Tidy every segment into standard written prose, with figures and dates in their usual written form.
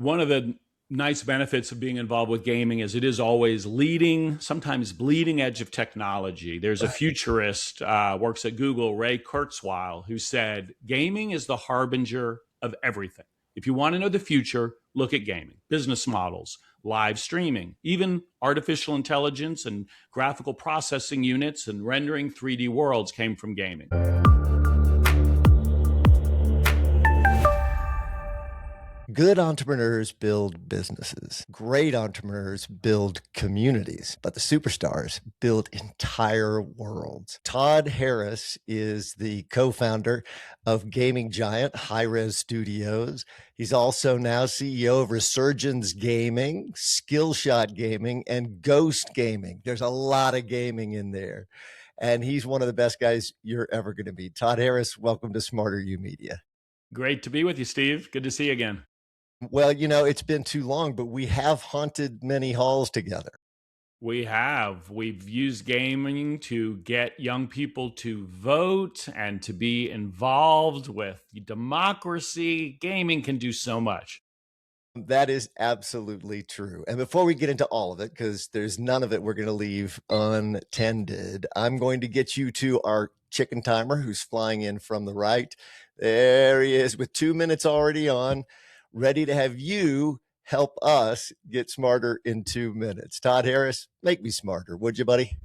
One of the nice benefits of being involved with gaming is it is always leading, sometimes bleeding edge of technology. There's a futurist, works at Google, Ray Kurzweil, who said, gaming is the harbinger of everything. If you want to know the future, look at gaming, business models, live streaming, even artificial intelligence and graphical processing units and rendering 3D worlds came from gaming. Good entrepreneurs build businesses. Great entrepreneurs build communities, but the superstars build entire worlds. Todd Harris is the co-founder of gaming giant Hi-Rez Studios. He's also now CEO of Resurgens Gaming, Skillshot Gaming, and Ghost Gaming. There's a lot of gaming in there. And he's one of the best guys you're ever going to meet. Todd Harris, welcome to SmarterUmedia. Great to be with you, Steve. Good to see you again. Well, it's been too long, but we have haunted many halls together. We have. We've used gaming to get young people to vote and to be involved with democracy. Gaming can do so much. That is absolutely true. And before we get into all of it, because there's none of it we're going to leave untended, I'm going to get you to our chicken timer who's flying in from the right. There he is with 2 minutes already on, ready to have you help us get smarter in 2 minutes. Todd Harris, make me smarter, would you, buddy?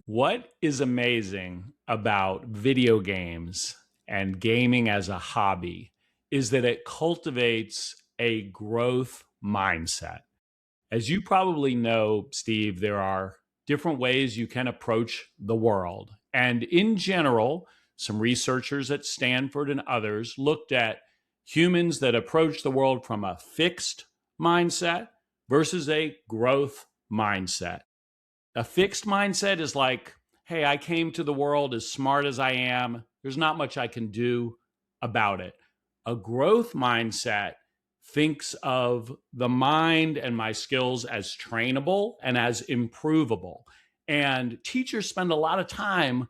What is amazing about video games and gaming as a hobby is that it cultivates a growth mindset. As you probably know, Steve, there are different ways you can approach the world. And in general, some researchers at Stanford and others looked at humans that approach the world from a fixed mindset versus a growth mindset. A fixed mindset is like, hey, I came to the world as smart as I am. There's not much I can do about it. A growth mindset thinks of the mind and my skills as trainable and as improvable. And teachers spend a lot of time,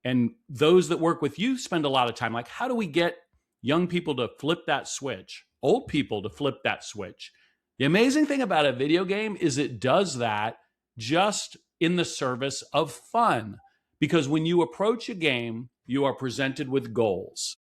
and those that work with you spend a lot of time, like, how do we get young people to flip that switch, old people to flip that switch? The amazing thing about a video game is it does that just in the service of fun. Because when you approach a game, you are presented with goals.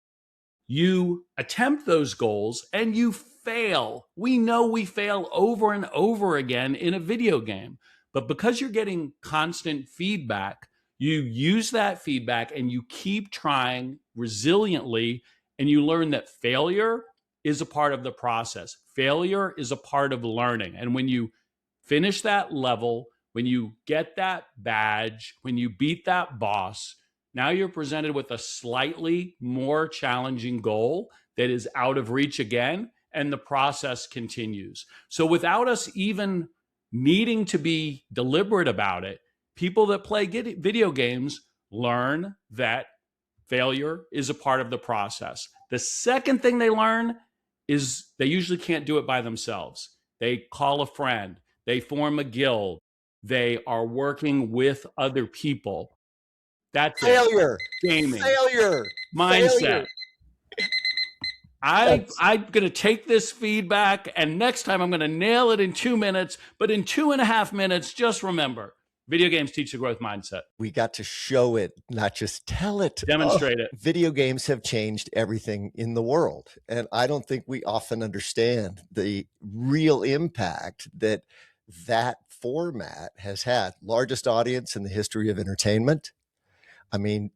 You attempt those goals and you fail. We know we fail over and over again in a video game. But because you're getting constant feedback, you use that feedback and you keep trying resiliently. And you learn that failure is a part of the process. Failure is a part of learning. And when you finish that level, when you get that badge, when you beat that boss, now you're presented with a slightly more challenging goal that is out of reach again, and the process continues. So without us even needing to be deliberate about it, people that play video games learn that failure is a part of the process. The second thing they learn is they usually can't do it by themselves. They call a friend, they form a guild, they are working with other people. That's failure. It. Gaming. Failure. Mindset. Failure. I'm going to take this feedback, and next time I'm going to nail it in 2 minutes, but in 2.5 minutes, just remember, video games teach the growth mindset. We got to show it, not just tell it. Demonstrate it. Video games have changed everything in the world. And I don't think we often understand the real impact that format has had. Largest audience in the history of entertainment. I mean,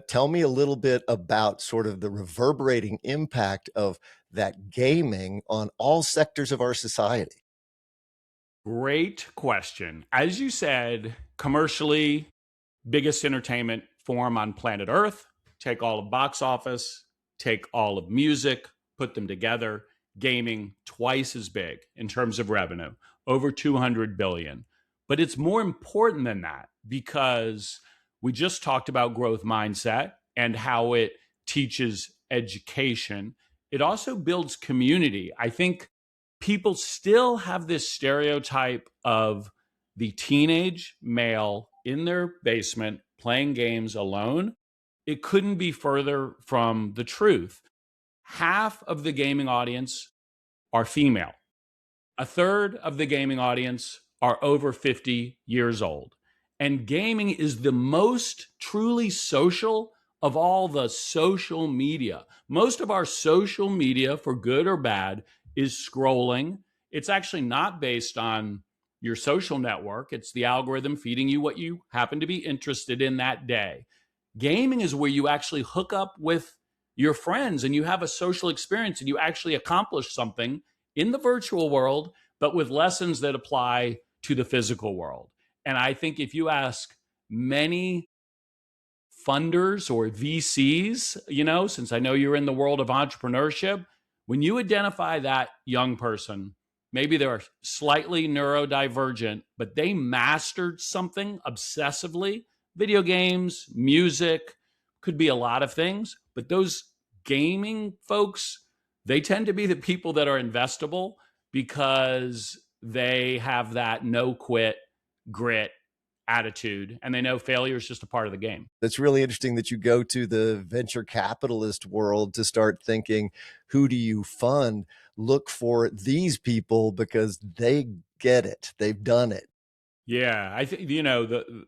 tell me a little bit about sort of the reverberating impact of that gaming on all sectors of our society. Great question. As you said, commercially, biggest entertainment form on planet Earth. Take all of box office, take all of music, put them together. Gaming, twice as big in terms of revenue, over 200 billion. But it's more important than that because we just talked about growth mindset and how it teaches education. It also builds community. I think people still have this stereotype of the teenage male in their basement playing games alone. It couldn't be further from the truth. Half of the gaming audience are female. A third of the gaming audience are over 50 years old. And gaming is the most truly social of all the social media. Most of our social media, for good or bad, is scrolling. It's actually not based on your social network. It's the algorithm feeding you what you happen to be interested in that day. Gaming is where you actually hook up with your friends and you have a social experience and you actually accomplish something in the virtual world, but with lessons that apply to the physical world. And I think if you ask many funders or VCs, since I know you're in the world of entrepreneurship, when you identify that young person, maybe they're slightly neurodivergent, but they mastered something obsessively, video games, music, could be a lot of things, but those gaming folks, they tend to be the people that are investable because they have that no quit grit attitude and they know failure is just a part of the game. It's really interesting that you go to the venture capitalist world to start thinking, who do you fund? Look for these people because they get it. They've done it. Yeah, I think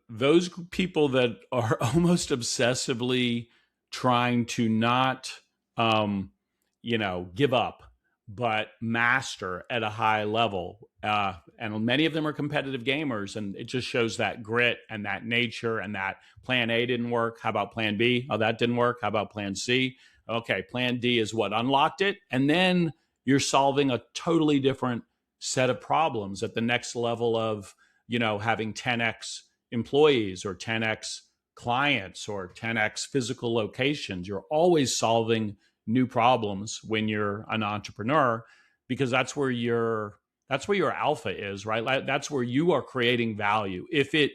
those people that are almost obsessively trying to not give up, but master at a high level. And many of them are competitive gamers, and it just shows that grit and that nature and that plan A didn't work. How about plan B? Oh, that didn't work. How about plan C? Okay, plan D is what unlocked it. And then you're solving a totally different set of problems at the next level of, having 10x employees or 10x clients or 10x physical locations. You're always solving new problems when you're an entrepreneur because that's where your alpha is, right? That's where you are creating value. If it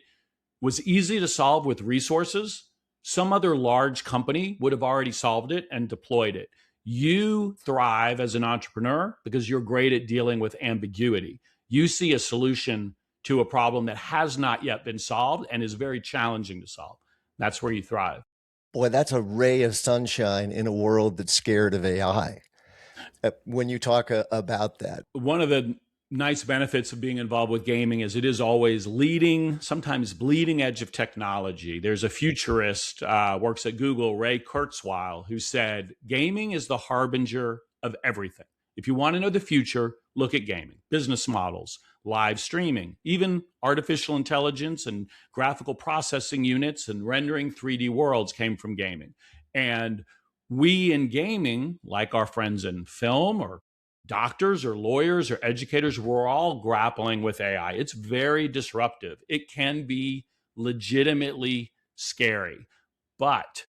was easy to solve with resources, some other large company would have already solved it and deployed it. You thrive as an entrepreneur because you're great at dealing with ambiguity. You see a solution to a problem that has not yet been solved and is very challenging to solve. That's where you thrive. Boy, that's a ray of sunshine in a world that's scared of AI. When you talk about that, one of the nice benefits of being involved with gaming is it is always leading, sometimes bleeding edge of technology. There's a futurist, works at Google, Ray Kurzweil, who said, gaming is the harbinger of everything. If you want to know the future, look at gaming, business models, live streaming, even artificial intelligence and graphical processing units and rendering 3D worlds came from gaming. And we in gaming, like our friends in film or doctors or lawyers or educators, we're all grappling with AI. It's very disruptive. It can be legitimately scary, but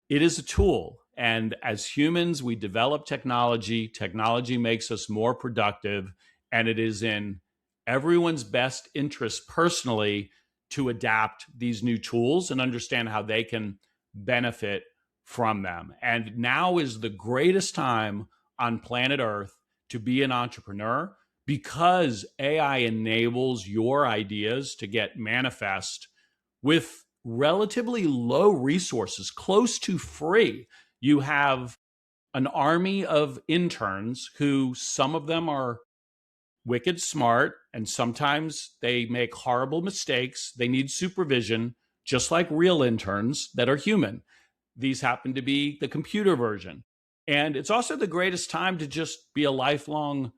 it is a tool. And as humans, we develop technology. Technology makes us more productive. And it is in everyone's best interest personally to adapt these new tools and understand how they can benefit from them. And now is the greatest time on planet Earth to be an entrepreneur because AI enables your ideas to get manifest with relatively low resources, close to free. You have an army of interns who some of them are wicked smart and sometimes they make horrible mistakes. They need supervision, just like real interns that are human. These happen to be the computer version. And it's also the greatest time to just be a lifelong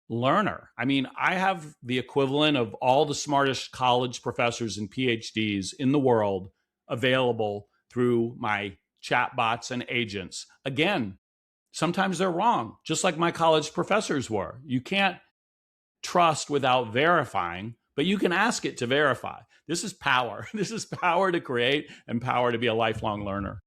learner. I mean, I have the equivalent of all the smartest college professors and PhDs in the world available through my chatbots and agents. Again, sometimes they're wrong, just like my college professors were. You can't trust without verifying, but you can ask it to verify. This is power. This is power to create and power to be a lifelong learner.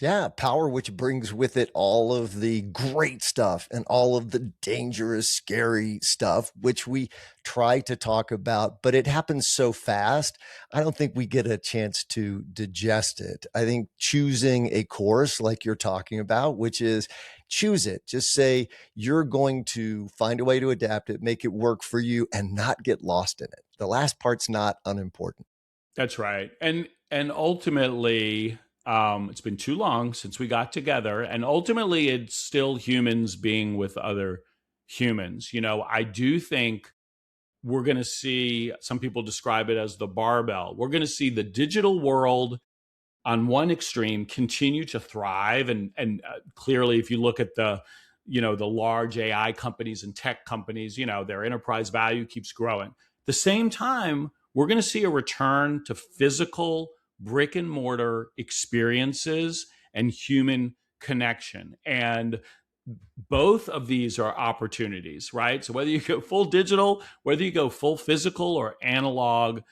Yeah, power, which brings with it all of the great stuff and all of the dangerous, scary stuff, which we try to talk about, but it happens so fast. I don't think we get a chance to digest it. I think choosing a course like you're talking about, which is choose it, just say you're going to find a way to adapt it, make it work for you and not get lost in it. The last part's not unimportant. That's right. And ultimately, it's been too long since we got together. And ultimately, it's still humans being with other humans. I do think we're going to see, some people describe it as the barbell. We're going to see the digital world on one extreme continue to thrive. And clearly, if you look at the large AI companies and tech companies, their enterprise value keeps growing. At the same time, we're going to see a return to physical brick and mortar experiences and human connection. And both of these are opportunities, right? So whether you go full digital, whether you go full physical or analog,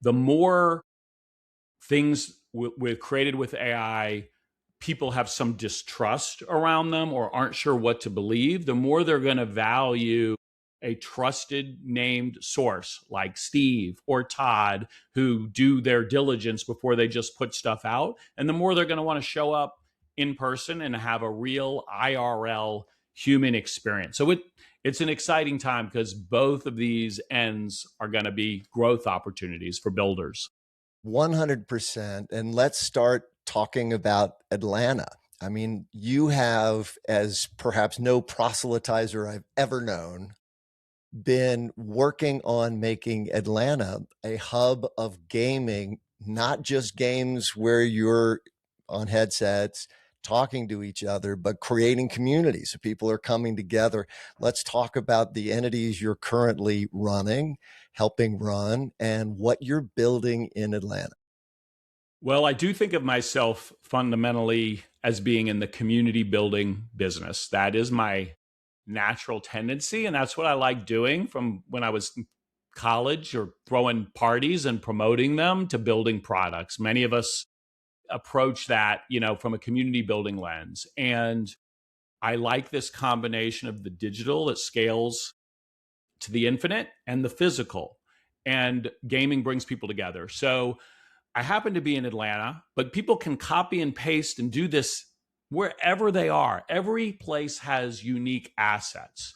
the more things with created with AI, people have some distrust around them or aren't sure what to believe, the more they're going to value a trusted named source like Steve or Todd, who do their diligence before they just put stuff out. And the more they're going to want to show up in person and have a real IRL human experience. So it's an exciting time because both of these ends are going to be growth opportunities for builders. 100%. And let's start talking about Atlanta. I mean, you have, as perhaps no proselytizer I've ever known, been working on making Atlanta a hub of gaming, not just games where you're on headsets talking to each other, but creating communities. So people are coming together. Let's talk about the entities you're currently running, helping run, and what you're building in Atlanta. Well, I do think of myself fundamentally as being in the community building business. That is my natural tendency. And that's what I like doing from when I was in college, or throwing parties and promoting them, to building products. Many of us approach that, from a community building lens. And I like this combination of the digital that scales to the infinite and the physical. And gaming brings people together. So I happen to be in Atlanta, but people can copy and paste and do this wherever they are. Every place has unique assets.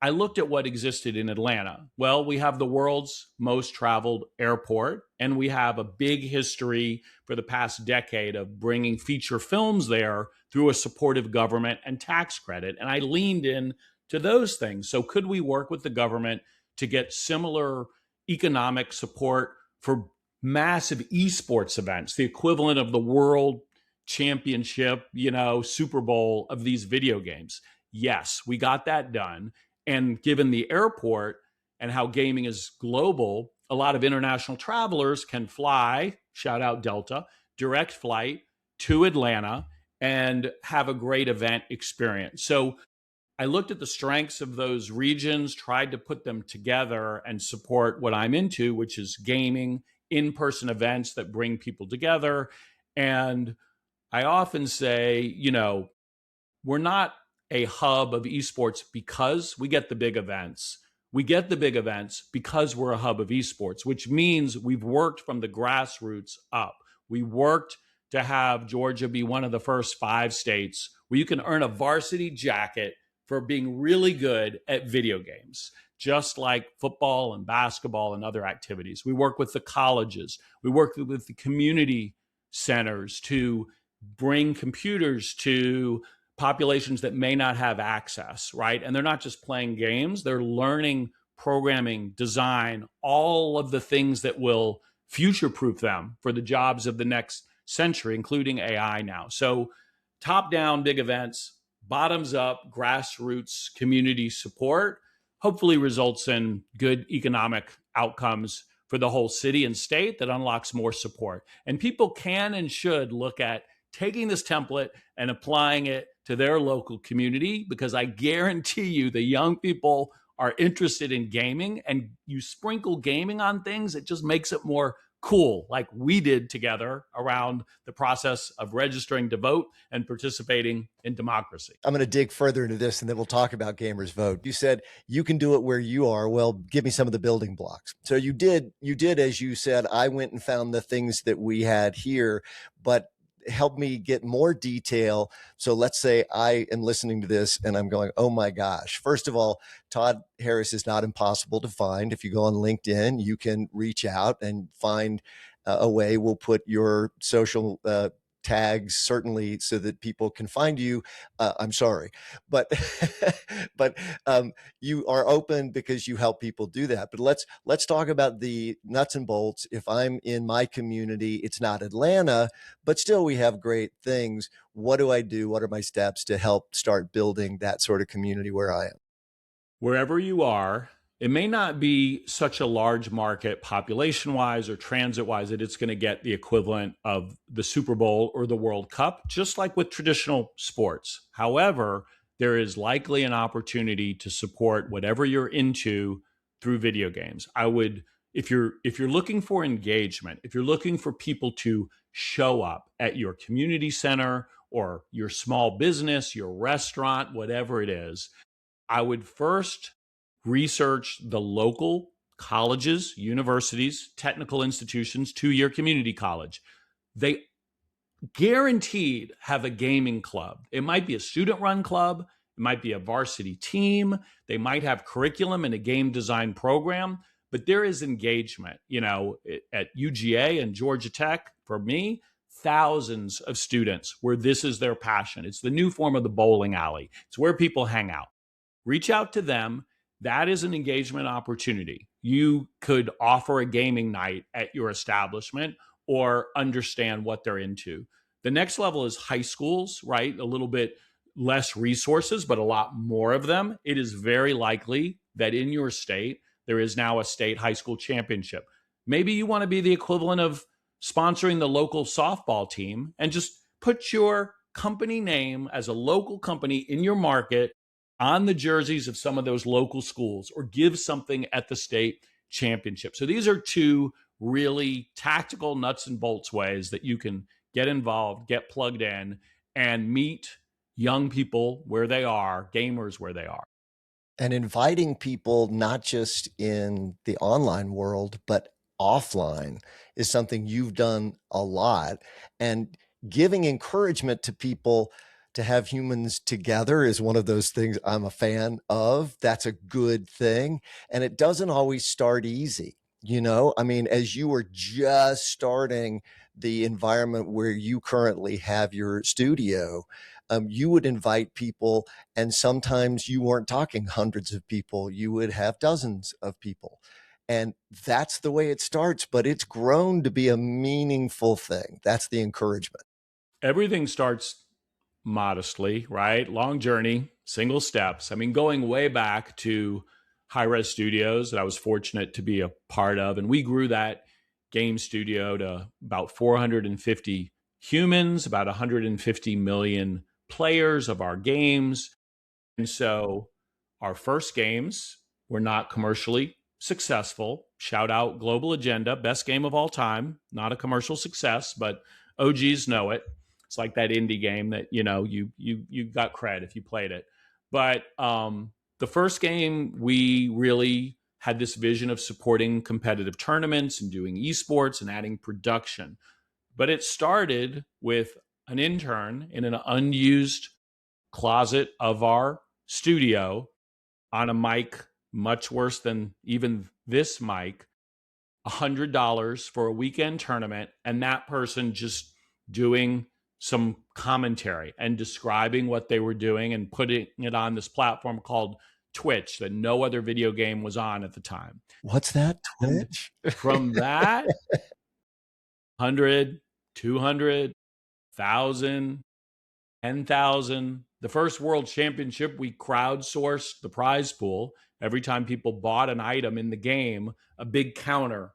I looked at what existed in Atlanta. Well, we have the world's most traveled airport, and we have a big history for the past decade of bringing feature films there through a supportive government and tax credit. And I leaned in to those things. So could we work with the government to get similar economic support for massive esports events, the equivalent of the world championship, Super Bowl of these video games? Yes, we got that done. And given the airport and how gaming is global, a lot of international travelers can fly, shout out Delta, direct flight to Atlanta and have a great event experience. So I looked at the strengths of those regions, tried to put them together and support what I'm into, which is gaming, in-person events that bring people together. And I often say, we're not a hub of esports because we get the big events. We get the big events because we're a hub of esports, which means we've worked from the grassroots up. We worked to have Georgia be one of the first 5 states where you can earn a varsity jacket for being really good at video games, just like football and basketball and other activities. We work with the colleges. We work with the community centers to bring computers to populations that may not have access, right? And they're not just playing games, they're learning programming, design, all of the things that will future-proof them for the jobs of the next century, including AI now. So top-down big events, bottoms-up grassroots community support hopefully results in good economic outcomes for the whole city and state that unlocks more support. And people can and should look at taking this template and applying it to their local community, because I guarantee you the young people are interested in gaming, and you sprinkle gaming on things, it just makes it more cool, like we did together around the process of registering to vote and participating in democracy. I'm going to dig further into this and then we'll talk about Gamers Vote. You said you can do it where you are. Well, give me some of the building blocks. So you did, as you said. I went and found the things that we had here, but help me get more detail. So let's say I am listening to this and I'm going, oh my gosh. First of all, Todd Harris is not impossible to find. If you go on LinkedIn, you can reach out and find a way. We'll put your social tags, certainly, so that people can find you. I'm sorry, but but you are open because you help people do that. But let's talk about the nuts and bolts. If I'm in my community, it's not Atlanta, but still we have great things. What do I do? What are my steps to help start building that sort of community where I am? Wherever you are, it may not be such a large market population wise or transit wise that it's going to get the equivalent of the Super Bowl or the World Cup, just like with traditional sports. However, there is likely an opportunity to support whatever you're into through video games. I would, if you're looking for engagement, if you're looking for people to show up at your community center or your small business, your restaurant, whatever it is, I would first research the local colleges, universities, technical institutions, 2-year community college. They guaranteed have a gaming club. It might be a student run club, it might be a varsity team, they might have curriculum and a game design program, but there is engagement. At UGA and Georgia Tech, for me, thousands of students where this is their passion. It's the new form of the bowling alley. It's where people hang out. Reach out to them. That is an engagement opportunity. You could offer a gaming night at your establishment or understand what they're into. The next level is high schools, right? A little bit less resources, but a lot more of them. It is very likely that in your state, there is now a state high school championship. Maybe you want to be the equivalent of sponsoring the local softball team and just put your company name as a local company in your market on the jerseys of some of those local schools, or give something at the state championship. So these are two really tactical nuts and bolts ways that you can get involved, get plugged in, and meet young people where they are, gamers where they are. And inviting people, not just in the online world, but offline, is something you've done a lot. And giving encouragement to people to have humans together is one of those things I'm a fan of. That's a good thing. And it doesn't always start easy. I mean, as you were just starting the environment where you currently have your studio, you would invite people, and sometimes you weren't talking hundreds of people, you would have dozens of people. And that's the way it starts, but it's grown to be a meaningful thing. That's the encouragement. Everything starts modestly, right? Long journey, single steps. I mean, going way back to Hi-Rez Studios that I was fortunate to be a part of. And we grew that game studio to about 450 humans, about 150 million players of our games. And so our first games were not commercially successful. Shout out Global Agenda, best game of all time. Not a commercial success, but OGs know it. It's like that indie game that you got cred if you played it. But the first game, we really had this vision of supporting competitive tournaments and doing esports and adding production. But it started with an intern in an unused closet of our studio on a mic much worse than even this mic, $100 for a weekend tournament, and that person just doing some commentary and describing what they were doing and putting it on this platform called Twitch that no other video game was on at the time. What's that? Twitch? And from that, 100, 200, 1,000, 10,000. The first world championship, we crowdsourced the prize pool. Every time people bought an item in the game, a big counter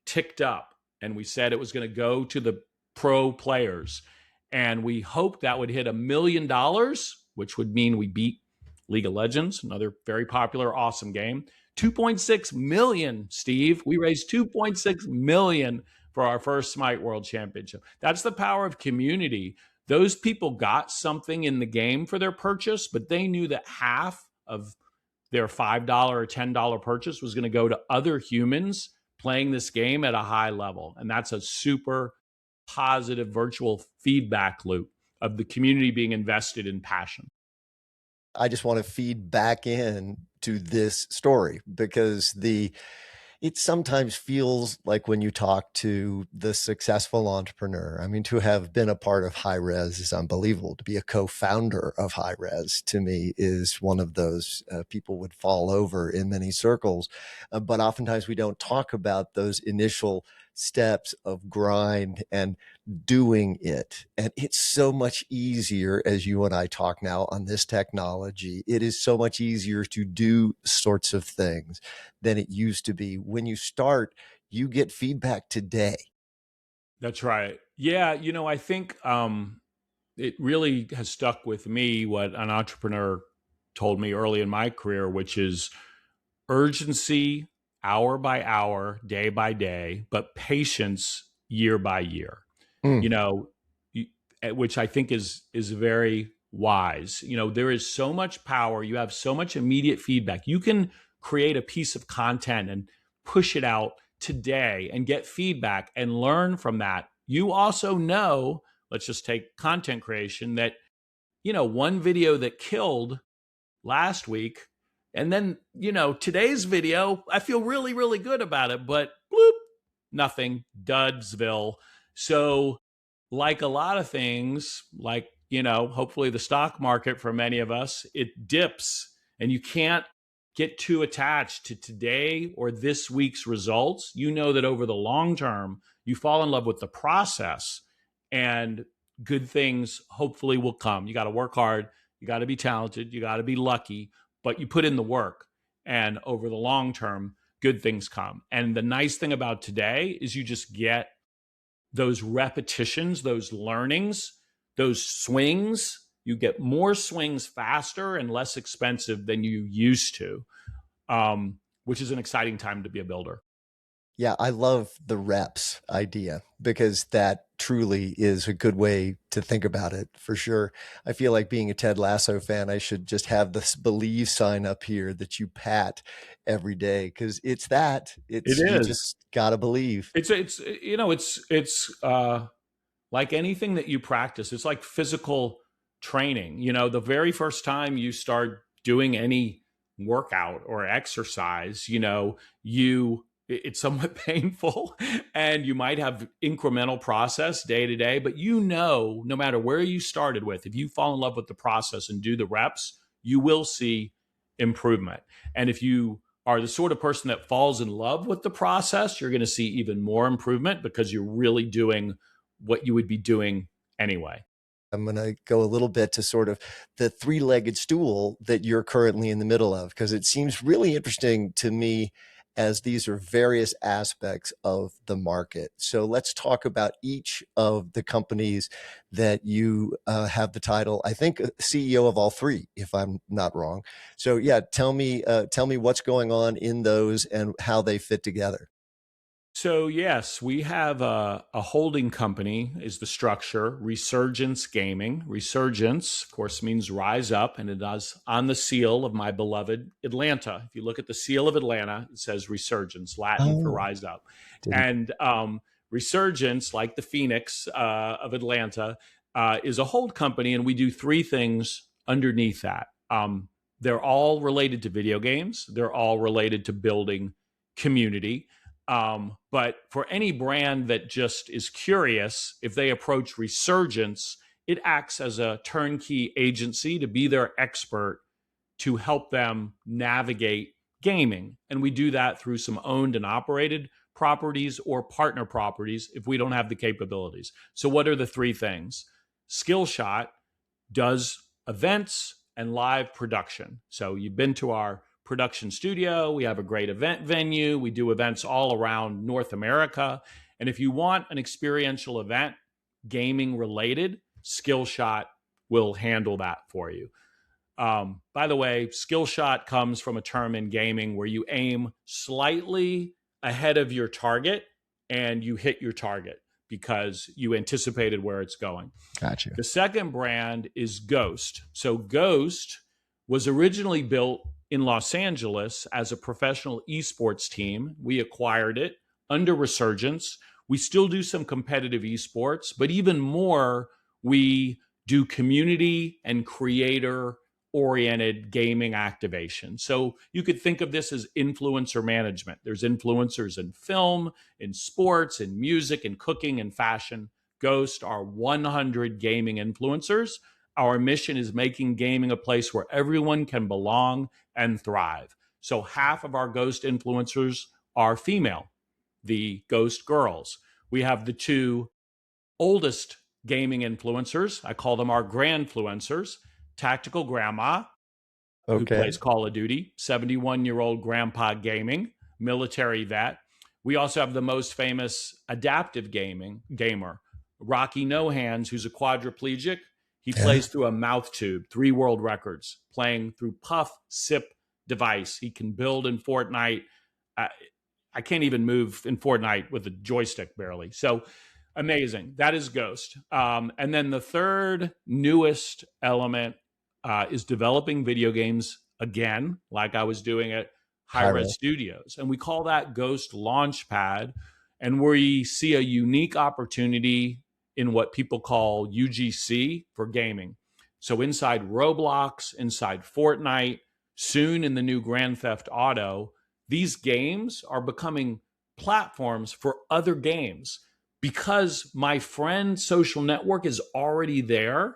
ticked up, and we said it was going to go to the pro players. And we hoped that would hit $1 million, which would mean we beat League of Legends, another very popular, awesome game. 2.6 million, Steve. We raised 2.6 million for our first Smite World Championship. That's the power of community. Those people got something in the game for their purchase, but they knew that half of their $5 or $10 purchase was going to go to other humans playing this game at a high level. And that's a super positive virtual feedback loop of the community being invested in passion. I just want to feed back in to this story because It sometimes feels like when you talk to the successful entrepreneur, I mean, to have been a part of Hi-Rez is unbelievable. To be a co-founder of Hi-Rez to me is one of those people would fall over in many circles. But oftentimes we don't talk about those initial steps of grind and doing it. And it's so much easier as you and I talk now on this technology. It is so much easier to do sorts of things than it used to be. When you start, you get feedback today. That's right. Yeah, I think it really has stuck with me what an entrepreneur told me early in my career, which is urgency hour by hour, day by day, but patience year by year. Mm. You know, which I think is very wise. There is so much power. You have so much immediate feedback. You can create a piece of content and push it out today and get feedback and learn from that. You also know, let's just take content creation, that one video that killed last week, and then today's video, I feel really really good about it, but bloop, nothing, dudsville. So like a lot of things, like hopefully the stock market, for many of us it dips, and you can't get too attached to today or this week's results. That over the long term you fall in love with the process, and good things hopefully will come. You got to work hard, you got to be talented, you got to be lucky, but you put in the work, and over the long term good things come. And the nice thing about today is you just get those repetitions, those learnings, those swings. You get more swings faster and less expensive than you used to, which is an exciting time to be a builder. Yeah, I love the reps idea because that truly is a good way to think about it for sure. I feel like being a Ted Lasso fan, I should just have this believe sign up here that you pat every day because it's that. It You is. just gotta believe. It's like anything that you practice. It's like physical training. The very first time you start doing any workout or exercise, it's somewhat painful, and you might have incremental process day to day, but no matter where you started with, if you fall in love with the process and do the reps, you will see improvement. And if you are the sort of person that falls in love with the process, you're going to see even more improvement because you're really doing what you would be doing anyway. I'm going to go a little bit to sort of the three-legged stool that you're currently in the middle of, because it seems really interesting to me as these are various aspects of the market. So let's talk about each of the companies that you have the title, I think, CEO of all three, if I'm not wrong. So yeah, tell me what's going on in those and how they fit together. So yes, we have a holding company is the structure, Resurgence Gaming. Resurgence, of course, means rise up, and it does on the seal of my beloved Atlanta. If you look at the seal of Atlanta, it says Resurgence, Latin for Oh, rise up. didn't. And Resurgence, like the Phoenix of Atlanta, is a hold company, and we do three things underneath that. They're all related to video games. They're all related to building community. But for any brand that just is curious, if they approach Resurgence, it acts as a turnkey agency to be their expert to help them navigate gaming. And we do that through some owned and operated properties or partner properties if we don't have the capabilities. So, what are the three things? Skillshot does events and live production. So, you've been to our production studio. We have a great event venue. We do events all around North America. And if you want an experiential event, gaming related, Skillshot will handle that for you. By the way, Skillshot comes from a term in gaming where you aim slightly ahead of your target and you hit your target because you anticipated where it's going. Gotcha. The second brand is Ghost. So Ghost was originally built in Los Angeles as a professional esports team. We acquired it under Resurgence. We still do some competitive esports, but even more, we do community and creator oriented gaming activation. So you could think of this as influencer management. There's influencers in film, in sports, in music, in cooking, and fashion. Ghost are 100 gaming influencers. Our mission is making gaming a place where everyone can belong and thrive. So half of our Ghost influencers are female, the Ghost girls. We have the two oldest gaming influencers. I call them our grandfluencers. Tactical Grandma, who Okay. plays Call of Duty, 71-year-old grandpa gaming, military vet. We also have the most famous adaptive gamer, Rocky No Hands, who's a quadriplegic. He Yeah. plays through a mouth tube, 3 world records, playing through puff, sip device. He can build in Fortnite. Uh, I can't even move in Fortnite with a joystick barely. So amazing. That is Ghost. And then the third newest element is developing video games again, like I was doing at Hi-Rez Hi-Rez. Studios. And we call that Ghost Launchpad. And we see a unique opportunity in what people call UGC for gaming. So inside Roblox, inside Fortnite, soon in the new Grand Theft Auto, these games are becoming platforms for other games because my friend social network is already there.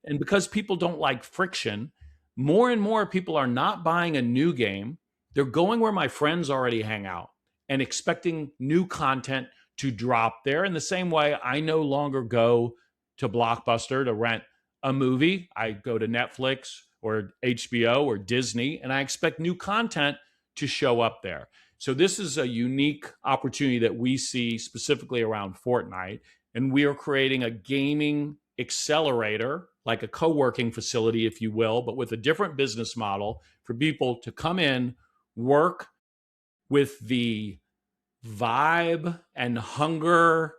And because people don't like friction, more and more people are not buying a new game. They're going where my friends already hang out and expecting new content to drop there. In the same way, I no longer go to Blockbuster to rent a movie. I go to Netflix or HBO or Disney, and I expect new content to show up there. So this is a unique opportunity that we see specifically around Fortnite. And we are creating a gaming accelerator, like a co-working facility, if you will, but with a different business model for people to come in, work with the vibe and hunger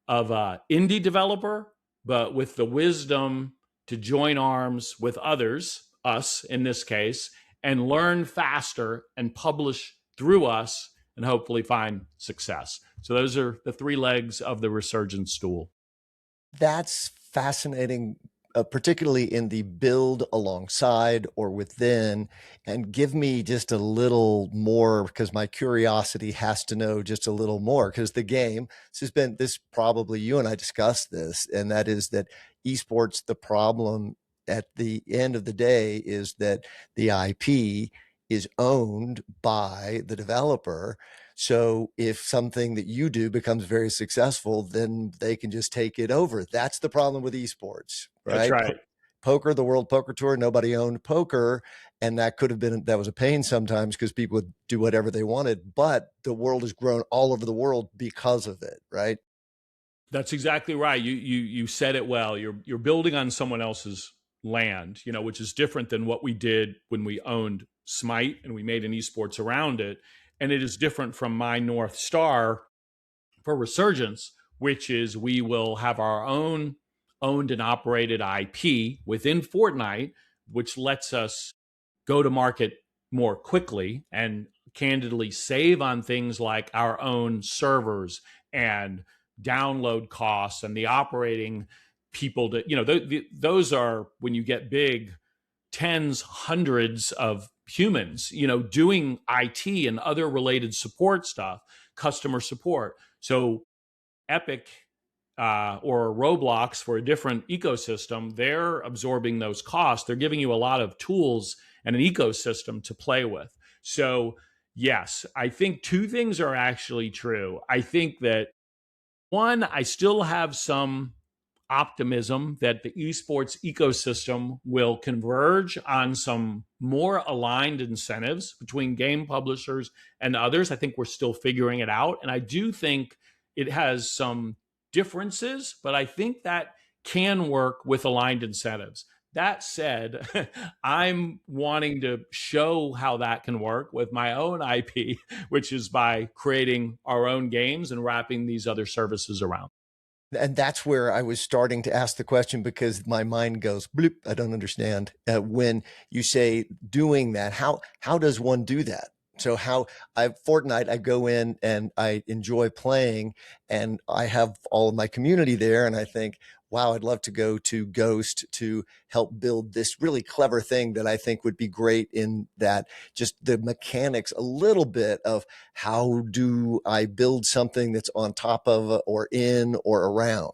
of an indie developer, but with the wisdom to join arms with others, us in this case, and learn faster and publish through us and hopefully find success. So those are the 3 legs of the Resurgence stool. That's fascinating, particularly in the build alongside or within. And give me just a little more, because my curiosity has to know just a little more. Because the game, this probably you and I discussed this, and that is that esports, the problem at the end of the day is that the IP is owned by the developer. So if something that you do becomes very successful, then they can just take it over. That's the problem with esports, That's right? right. Poker, the World Poker Tour, nobody owned poker. And that was a pain sometimes because people would do whatever they wanted, but the world has grown all over the world because of it, right? That's exactly right. You said it well. You're building on someone else's land, which is different than what we did when we owned Smite and we made an esports around it. And it is different from my North Star for Resurgence, which is we will have our own owned and operated IP within Fortnite, which lets us go to market more quickly and candidly save on things like our own servers and download costs and the operating people those are, when you get big, tens, hundreds of humans, doing IT and other related support stuff, customer support. So Epic or Roblox, for a different ecosystem, they're absorbing those costs. They're giving you a lot of tools and an ecosystem to play with. So yes, I think 2 things are actually true. I think that, one, I still have some optimism that the esports ecosystem will converge on some more aligned incentives between game publishers and others. I think we're still figuring it out. And I do think it has some differences, but I think that can work with aligned incentives. That said, I'm wanting to show how that can work with my own IP, which is by creating our own games and wrapping these other services around. And that's where I was starting to ask the question, because my mind goes bloop. I don't understand when you say doing that. How does one do that? So Fortnite, I go in and I enjoy playing, and I have all of my community there, and I think, wow, I'd love to go to Ghost to help build this really clever thing that I think would be great in that just the mechanics, a little bit of how do I build something that's on top of or in or around.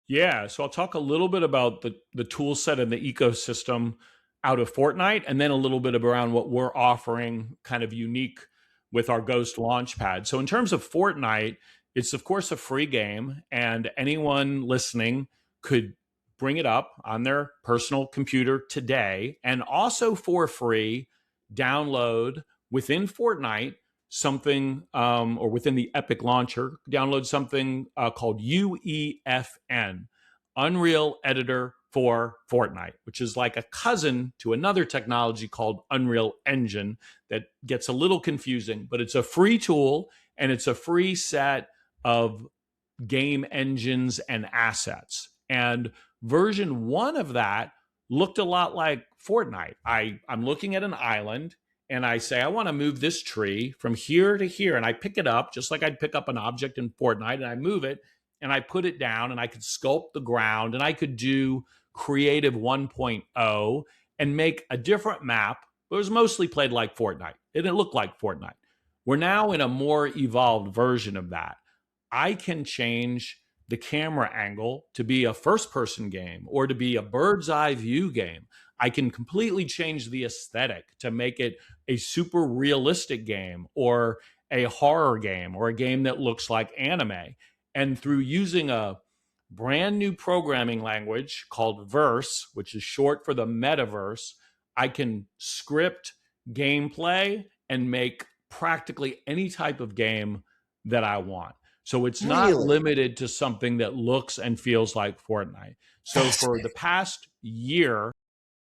Yeah, so I'll talk a little bit about the tool set and the ecosystem out of Fortnite, and then a little bit around what we're offering kind of unique with our Ghost Launchpad. So in terms of Fortnite, it's of course a free game, and anyone listening could bring it up on their personal computer today, and also for free download within Fortnite something, or within the Epic launcher, download something called UEFN, Unreal Editor for Fortnite, which is like a cousin to another technology called Unreal Engine that gets a little confusing, but it's a free tool and it's a free set of game engines and assets. And version 1 of that looked a lot like Fortnite. I'm looking at an island and I say, I want to move this tree from here to here. And I pick it up just like I'd pick up an object in Fortnite, and I move it and I put it down, and I could sculpt the ground, and I could do Creative 1.0 and make a different map. It was mostly played like Fortnite. It didn't look like Fortnite. We're now in a more evolved version of that. I can change the camera angle to be a first person game or to be a bird's eye view game. I can completely change the aesthetic to make it a super realistic game or a horror game or a game that looks like anime. And through using a brand new programming language called Verse, which is short for the metaverse, I can script gameplay and make practically any type of game that I want. So it's not Really? limited to something that looks and feels like Fortnite. So for the past year,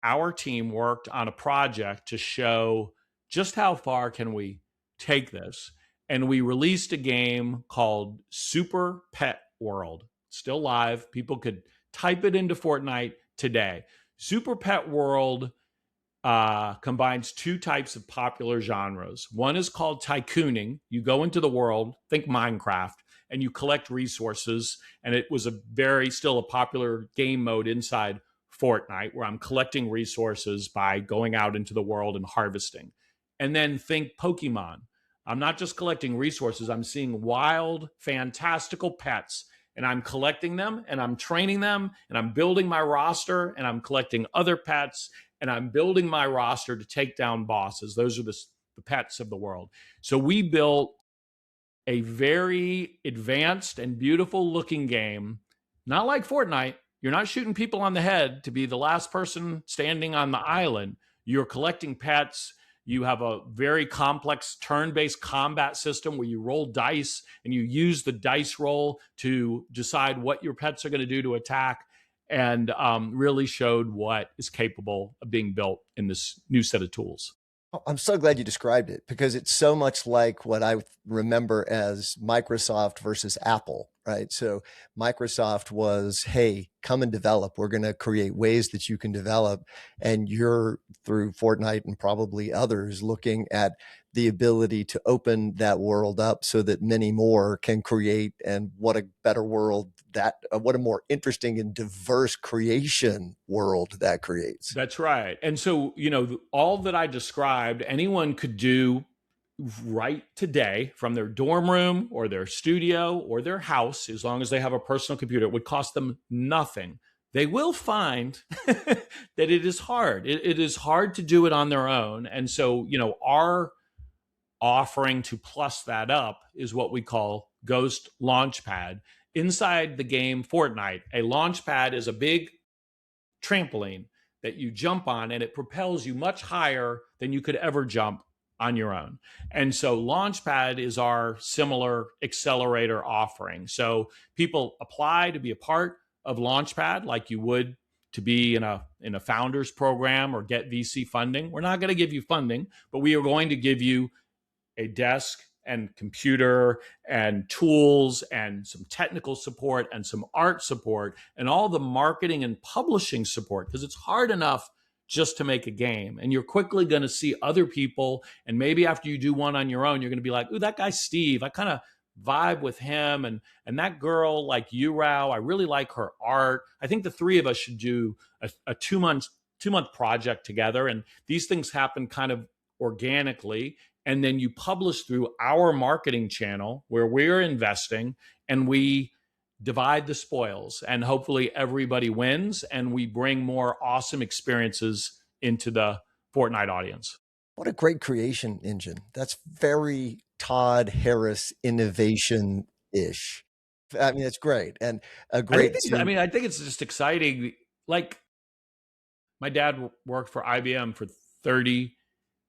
our team worked on a project to show just how far can we take this. And we released a game called Super Pet World. Still live. People could type it into Fortnite today. Super Pet World combines two types of popular genres. One is called tycooning. You go into the world, think Minecraft, and you collect resources. And it was still a popular game mode inside Fortnite, where I'm collecting resources by going out into the world and harvesting. And then think Pokemon. I'm not just collecting resources, I'm seeing wild, fantastical pets, and I'm collecting them and I'm training them and I'm building my roster and I'm collecting other pets and I'm building my roster to take down bosses. Those are the pets of the world. So we built a very advanced and beautiful looking game, not like Fortnite. You're not shooting people on the head to be the last person standing on the island. You're collecting pets. You have a very complex turn-based combat system where you roll dice and you use the dice roll to decide what your pets are going to do to attack, and really showed what is capable of being built in this new set of tools. I'm so glad you described it, because it's so much like what I remember as Microsoft versus Apple, right? So Microsoft was, hey, come and develop. We're going to create ways that you can develop. And you're, through Fortnite and probably others, looking at the ability to open that world up so that many more can create. And what a better world what a more interesting and diverse creation world that creates. That's right. And so, all that I described, anyone could do right today from their dorm room or their studio or their house, as long as they have a personal computer. It would cost them nothing. They will find that it is hard. It is hard to do it on their own. And so, our offering to plus that up is what we call Ghost Launchpad. Inside the game Fortnite, a launchpad is a big trampoline that you jump on, and it propels you much higher than you could ever jump on your own. And so Launchpad is our similar accelerator offering. So people apply to be a part of Launchpad like you would to be in a founders program or get VC funding. We're not going to give you funding, but we are going to give you a desk and computer and tools and some technical support and some art support and all the marketing and publishing support, because it's hard enough just to make a game. And you're quickly going to see other people. And maybe after you do one on your own, you're going to be like, ooh, that guy Steve, I kind of vibe with him, and that girl like you, Rao, I really like her art. I think the three of us should do a 2-month project together. And these things happen kind of organically. And then you publish through our marketing channel where we're investing, and we divide the spoils, and hopefully everybody wins, and we bring more awesome experiences into the Fortnite audience. What a great creation engine. That's very Todd Harris innovation-ish. I mean, it's great. And a great I think it's just exciting. Like, my dad worked for IBM for 30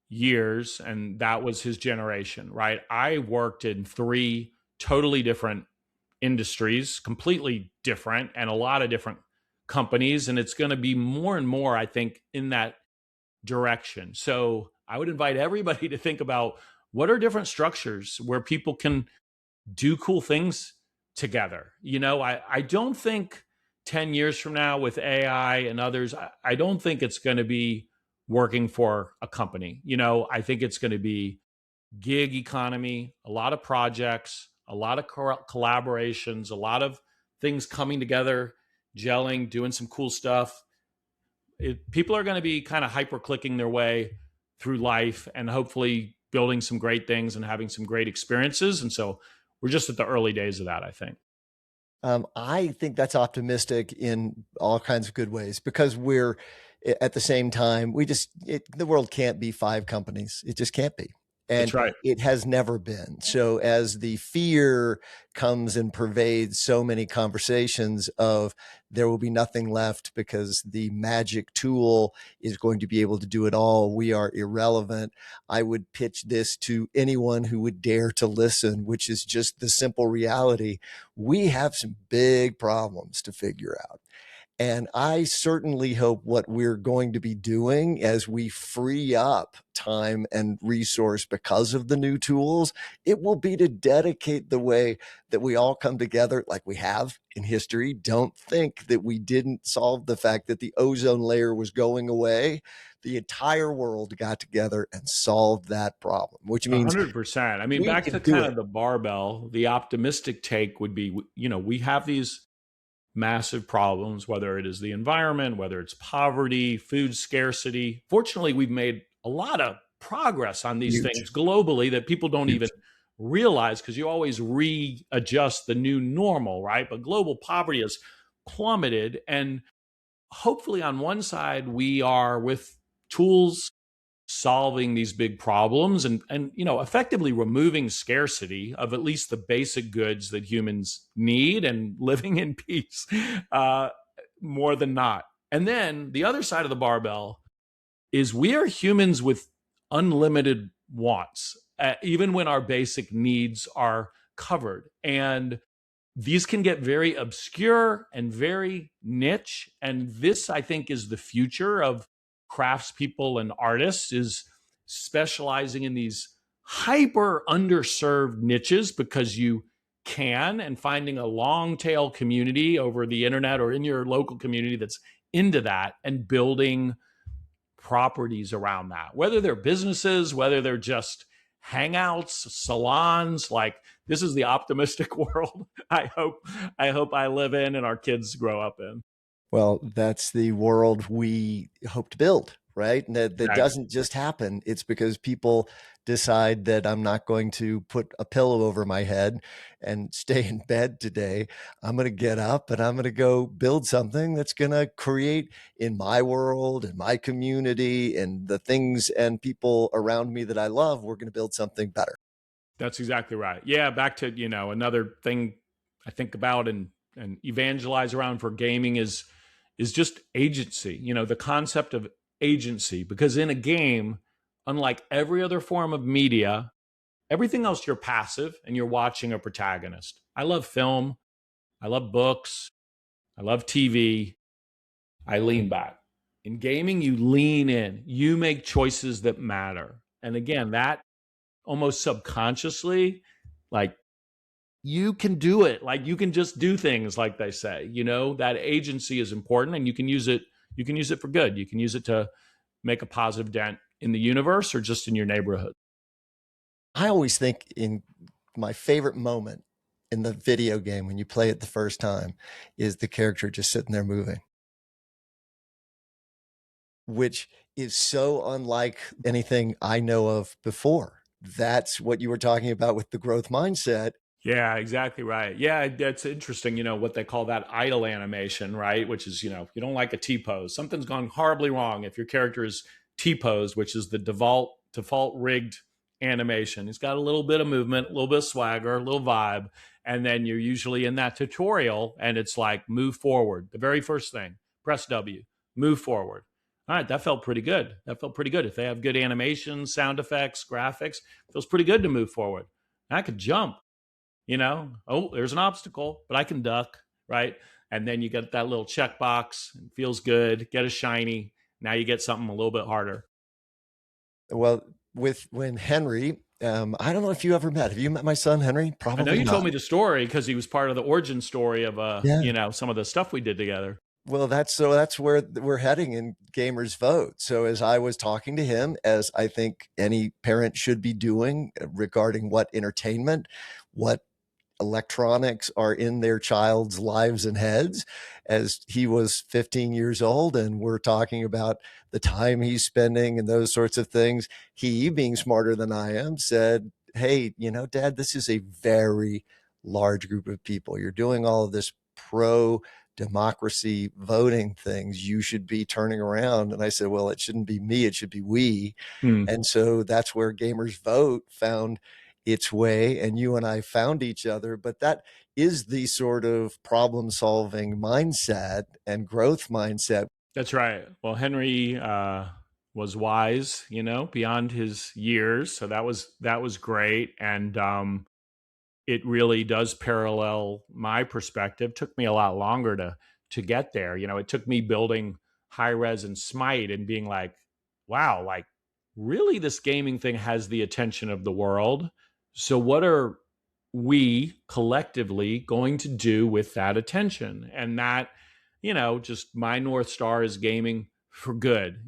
years, and that was his generation, right? I worked in 3 totally different industries, completely different, and a lot of different companies. And it's going to be more and more, I think, in that direction. So I would invite everybody to think about what are different structures where people can do cool things together. I don't think 10 years from now with AI and others, I don't think it's going to be working for a company. I think it's going to be gig economy, a lot of projects, a lot of collaborations, a lot of things coming together, gelling, doing some cool stuff. People are going to be kind of hyper clicking their way through life and hopefully building some great things and having some great experiences. And so we're just at the early days of that, I think. I think that's optimistic in all kinds of good ways, because we're at the same time, the world can't be 5 companies. It just can't be. And That's right. It has never been. So as the fear comes and pervades so many conversations of there will be nothing left because the magic tool is going to be able to do it all, we are irrelevant, I would pitch this to anyone who would dare to listen, which is just the simple reality. We have some big problems to figure out. And I certainly hope what we're going to be doing as we free up time and resource because of the new tools, it will be to dedicate the way that we all come together like we have in history. Don't think that we didn't solve the fact that the ozone layer was going away. The entire world got together and solved that problem, which means 100%. I mean, back to kind of the barbell, the optimistic take would be, we have these massive problems, whether it is the environment, whether it's poverty, food scarcity. Fortunately, we've made a lot of progress on these things globally that people don't even realize, because you always readjust the new normal, right? But global poverty has plummeted. And hopefully on one side, we are with tools solving these big problems and effectively removing scarcity of at least the basic goods that humans need and living in peace more than not. And then the other side of the barbell is we are humans with unlimited wants, even when our basic needs are covered. And these can get very obscure and very niche. And this, I think, is the future of craftspeople and artists, is specializing in these hyper underserved niches because you can, and finding a long tail community over the internet or in your local community that's into that, and building properties around that, whether they're businesses, whether they're just hangouts, salons. Like, this is the optimistic world I hope I live in and our kids grow up in. Well, that's the world we hope to build, right? And that doesn't just happen. It's because people decide that I'm not going to put a pillow over my head and stay in bed today. I'm going to get up and I'm going to go build something that's going to create in my world, in my community, and the things and people around me that I love. We're going to build something better. That's exactly right. Yeah. Back to, another thing I think about and evangelize around for gaming is just agency, the concept of agency, because in a game, unlike every other form of media, everything else you're passive and you're watching a protagonist. I love film. I love books. I love TV. I lean back. In gaming, you lean in, you make choices that matter. And again, that almost subconsciously, like, you can do it. Like, you can just do things, like they say, that agency is important, and you can use it for good. You can use it to make a positive dent in the universe or just in your neighborhood. I always think in my favorite moment in the video game when you play it the first time is the character just sitting there moving, which is so unlike anything I know of before. That's what you were talking about with the growth mindset. Yeah, exactly right. Yeah, that's interesting. What they call that idle animation, right? Which is, you don't like a T pose. Something's gone horribly wrong if your character is T posed, which is the default rigged animation. It's got a little bit of movement, a little bit of swagger, a little vibe. And then you're usually in that tutorial and it's like move forward. The very first thing, press W, move forward. All right, that felt pretty good. That felt pretty good. If they have good animation, sound effects, graphics, it feels pretty good to move forward. I could jump. Oh, there's an obstacle, but I can duck, right? And then you get that little checkbox, it feels good, get a shiny. Now you get something a little bit harder. Well, when Henry, I don't know if you ever met. Have you met my son Henry? I know Probably you told not. me the story because he was part of the origin story of Yeah. some of the stuff we did together. Well, that's where we're heading in Gamers Vote. So as I was talking to him, as I think any parent should be doing regarding what entertainment, what electronics are in their child's lives and heads, as he was 15 years old and we're talking about the time he's spending and those sorts of things, he, being smarter than I am, said, hey, Dad, this is a very large group of people. You're doing all of this pro democracy voting things. You should be turning around. And I said, well, it shouldn't be me, it should be we. And so that's where Gamers Vote found its way, and you and I found each other. But that is the sort of problem solving mindset and growth mindset. That's right. Well, Henry was wise, beyond his years. So that was great. And it really does parallel my perspective. Took me a lot longer to get there. It took me building Hi-Rez and Smite and being like, wow, like really this gaming thing has the attention of the world. So what are we collectively going to do with that attention? And that, just my North Star is gaming for good.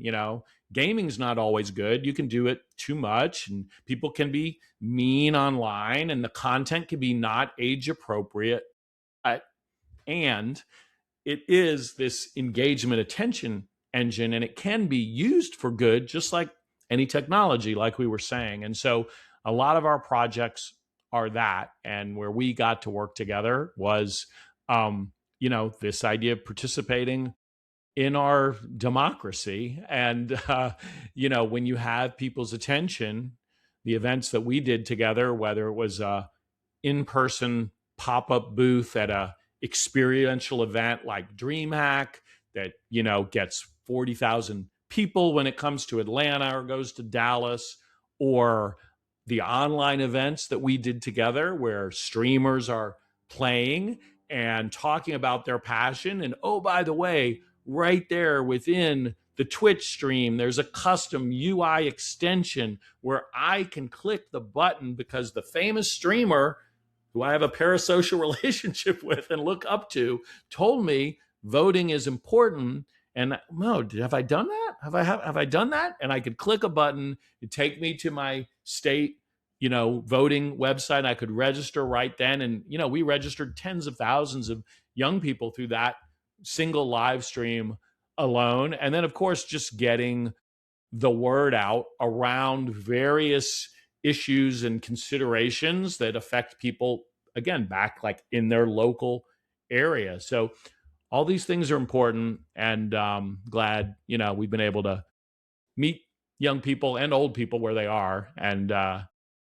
Gaming's not always good. You can do it too much and people can be mean online and the content can be not age appropriate. And it is this engagement attention engine and it can be used for good, just like any technology, like we were saying. And so a lot of our projects are that. And where we got to work together was, this idea of participating in our democracy. And, when you have people's attention, the events that we did together, whether it was a in-person pop-up booth at a experiential event like DreamHack that, gets 40,000 people when it comes to Atlanta or goes to Dallas, or the online events that we did together where streamers are playing and talking about their passion. And oh, by the way, right there within the Twitch stream, there's a custom UI extension where I can click the button because the famous streamer who I have a parasocial relationship with and look up to told me voting is important. And no, have I done that? Have I done that? And I could click a button, it take me to my state, voting website. I could register right then. And, we registered tens of thousands of young people through that single live stream alone. And then, of course, just getting the word out around various issues and considerations that affect people, again, back like in their local area. So all these things are important, and glad, we've been able to meet young people and old people where they are and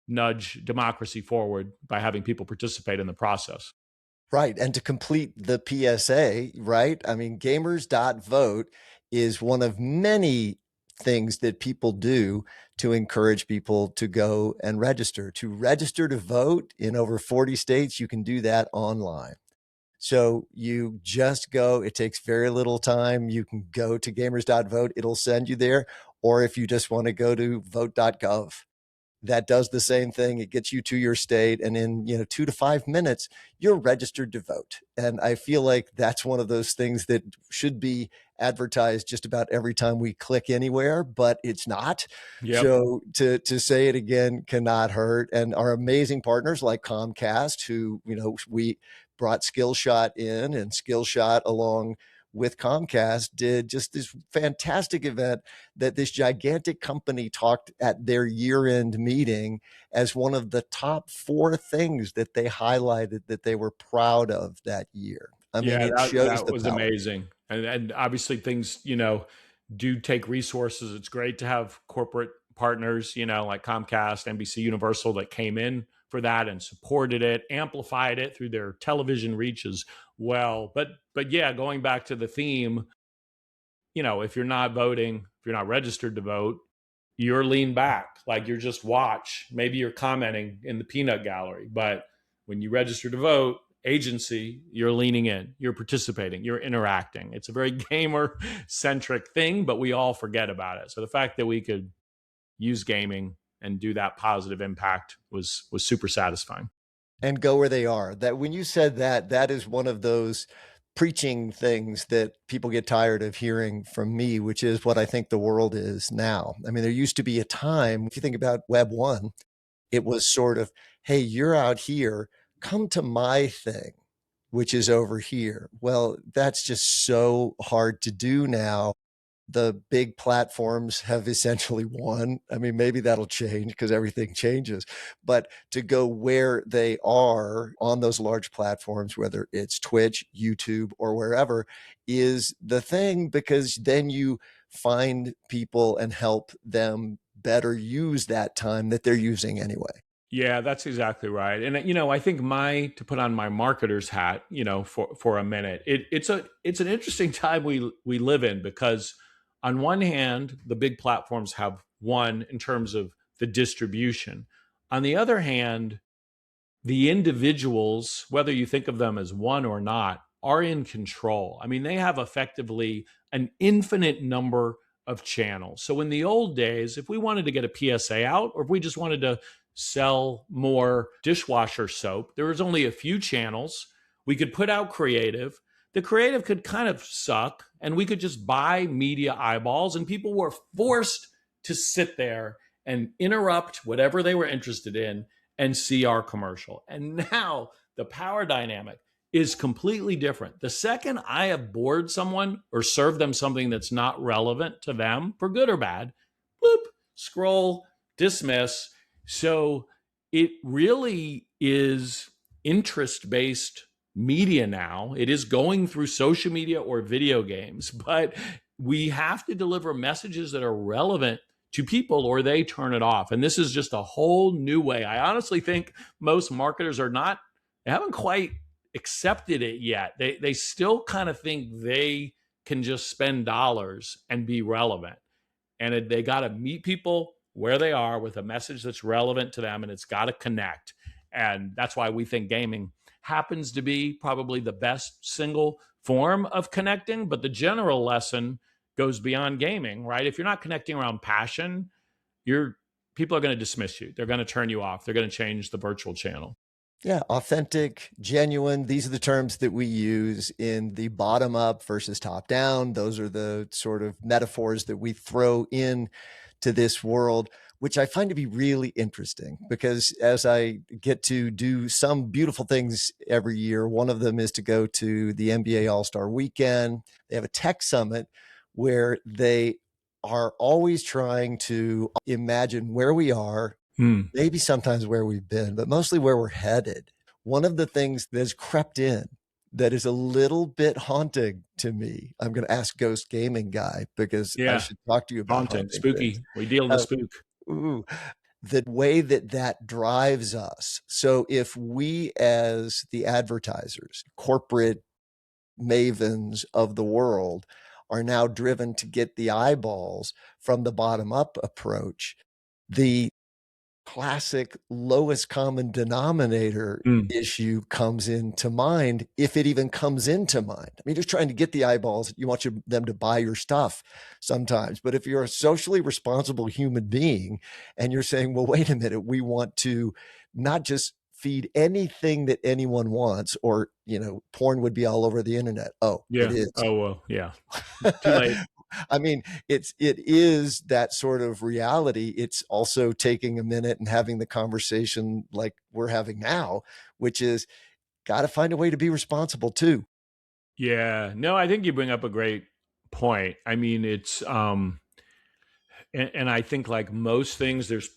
nudge democracy forward by having people participate in the process. Right. And to complete the PSA, right? I mean, gamers.vote is one of many things that people do to encourage people to go and register. To register to vote in over 40 states, you can do that online. So you just go, it takes very little time. You can go to gamers.vote, it'll send you there. Or if you just want to go to vote.gov, that does the same thing. It gets you to your state, and in 2 to 5 minutes, you're registered to vote. And I feel like that's one of those things that should be advertised just about every time we click anywhere, but it's not. Yep. So to say it again cannot hurt. And our amazing partners like Comcast, who we brought Skillshot in, and Skillshot along with Comcast did just this fantastic event that this gigantic company talked at their year-end meeting as one of the top 4 things that they highlighted that they were proud of that year. I mean, Yeah, it that shows that the was power. amazing. And obviously things, do take resources. It's great to have corporate partners, like Comcast, NBC Universal that came in for that and supported it, amplified it through their television reach as well. But yeah, going back to the theme, if you're not voting, if you're not registered to vote, you're lean back, like you're just watch. Maybe you're commenting in the peanut gallery, but when you register to vote, agency, you're leaning in, you're participating, you're interacting. It's a very gamer centric thing, but we all forget about it. So the fact that we could use gaming and do that positive impact was super satisfying. And go where they are. That when you said that, that is one of those preaching things that people get tired of hearing from me, which is what I think the world is now. I mean, there used to be a time, if you think about Web 1, it was sort of, hey, you're out here, come to my thing, which is over here. Well, that's just so hard to do now. The big platforms have essentially won. I mean, maybe that'll change because everything changes, but to go where they are on those large platforms, whether it's Twitch, YouTube, or wherever, is the thing, because then you find people and help them better use that time that they're using anyway. Yeah, that's exactly right. And I think to put on my marketer's hat, for a minute, it's an interesting time we live in, because on one hand, the big platforms have won in terms of the distribution. On the other hand, the individuals, whether you think of them as one or not, are in control. I mean, they have effectively an infinite number of channels. So in the old days, if we wanted to get a PSA out, or if we just wanted to sell more dishwasher soap, there was only a few channels. We could put out creative. The creative could kind of suck, and we could just buy media eyeballs, and people were forced to sit there and interrupt whatever they were interested in and see our commercial. And now the power dynamic is completely different. The second I have bored someone or served them something that's not relevant to them, for good or bad, bloop, scroll, dismiss. So it really is interest based media now. It is going through social media or video games, but we have to deliver messages that are relevant to people, or they turn it off. And this is just a whole new way. I honestly think most marketers they haven't quite accepted it yet. They still kind of think they can just spend dollars and be relevant. And they got to meet people where they are with a message that's relevant to them, and it's got to connect. And that's why we think gaming happens to be probably the best single form of connecting. But the general lesson goes beyond gaming, right? If you're not connecting around passion, people are going to dismiss you. They're going to turn you off. They're going to change the virtual channel. Yeah, authentic, genuine. These are the terms that we use in the bottom up versus top down. Those are the sort of metaphors that we throw in to this world, which I find to be really interesting, because as I get to do some beautiful things every year, one of them is to go to the NBA All-Star Weekend. They have a tech summit where they are always trying to imagine where we are, maybe sometimes where we've been, but mostly where we're headed. One of the things that's crept in that is a little bit haunting to me, I'm going to ask Ghost Gaming Guy, because I Yeah. should talk to you about Haunting, haunting things. spooky. We deal in the spook. Ooh, the way that that drives us. So if we, as the advertisers, corporate mavens of the world, are now driven to get the eyeballs from the bottom up approach, the classic lowest common denominator Mm. issue comes into mind, if it even comes into mind. I mean, just trying to get the eyeballs, you want them to buy your stuff sometimes. But if you're a socially responsible human being and you're saying, well, wait a minute, we want to not just feed anything that anyone wants, or, porn would be all over the internet. Oh, it Yeah. is. Oh, well, yeah. Too late. I mean, it is that sort of reality. It's also taking a minute and having the conversation like we're having now, which is got to find a way to be responsible too. Yeah. No, I think you bring up a great point. I mean, it's and I think like most things, there's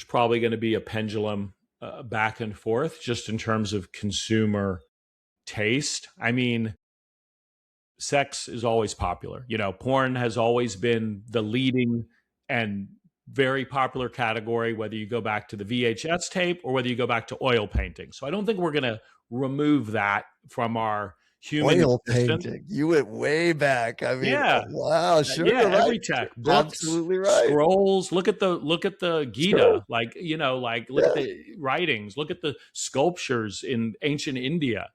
probably going to be a pendulum back and forth just in terms of consumer taste. I mean, sex is always popular. Porn has always been the leading and very popular category, whether you go back to the VHS tape or whether you go back to oil painting. So I don't think we're going to remove that from our human Oil existence. painting. You went way back. I mean, Yeah. wow, sure, Yeah, you're right. every tech, books, Absolutely right. scrolls. Look at the Sure. Gita. Like, look at Yeah. the writings. Look at the sculptures in ancient India.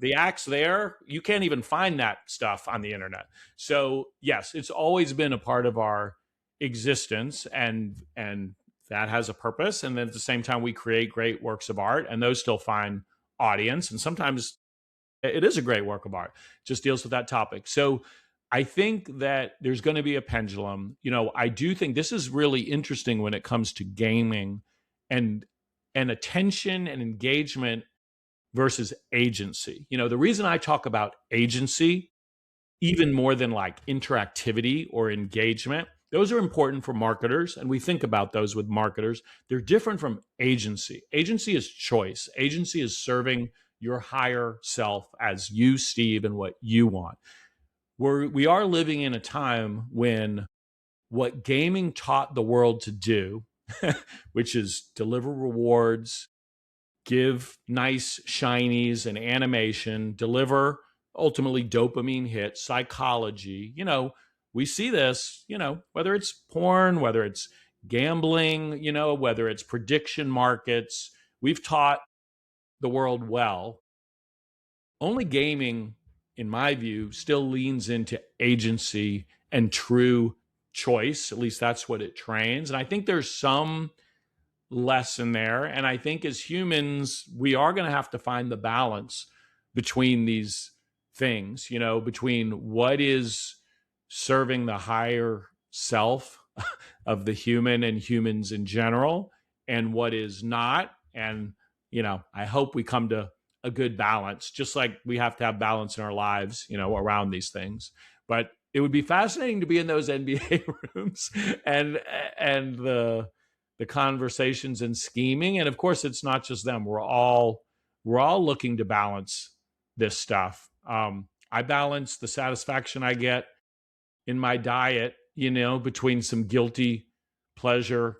The acts there, you can't even find that stuff on the internet. So yes, it's always been a part of our existence, and that has a purpose. And then at the same time, we create great works of art, and those still find audience. And sometimes it is a great work of art, just deals with that topic. So I think that there's going to be a pendulum. I do think this is really interesting when it comes to gaming and attention and engagement versus agency. The reason I talk about agency even more than like interactivity or engagement, those are important for marketers, and we think about those with marketers. They're different from agency. Agency is choice. Agency is serving your higher self as you, Steve, and what you want. We are living in a time when what gaming taught the world to do, which is deliver rewards, give nice shinies and animation, deliver ultimately dopamine hits, psychology. We see this, whether it's porn, whether it's gambling, whether it's prediction markets. We've taught the world well. Only gaming, in my view, still leans into agency and true choice. At least that's what it trains. And I think there's some lesson there. And I think as humans, we are going to have to find the balance between these things, between what is serving the higher self of the human and humans in general and what is not. And, I hope we come to a good balance, just like we have to have balance in our lives, around these things. But it would be fascinating to be in those NBA rooms and the conversations and scheming. And of course, it's not just them. We're all looking to balance this stuff. I balance the satisfaction I get in my diet, between some guilty pleasure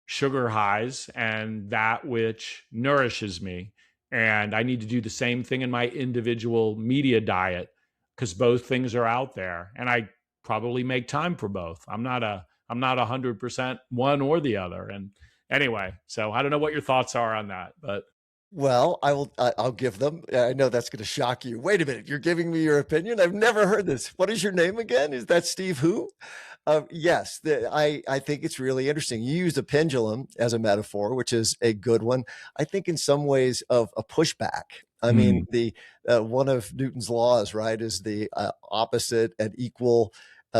sugar highs and that which nourishes me. And I need to do the same thing in my individual media diet because both things are out there. And I probably make time for both. I'm not 100% one or the other. And anyway, so I don't know what your thoughts are on that, but Well, I'll give them. I know that's going to shock you. Wait a minute. You're giving me your opinion. I've never heard this. What is your name again? Is that Steve who? Yes, I think it's really interesting. You used a pendulum as a metaphor, which is a good one. I think in some ways of a pushback. I mean, the one of Newton's laws, right, is the opposite and equal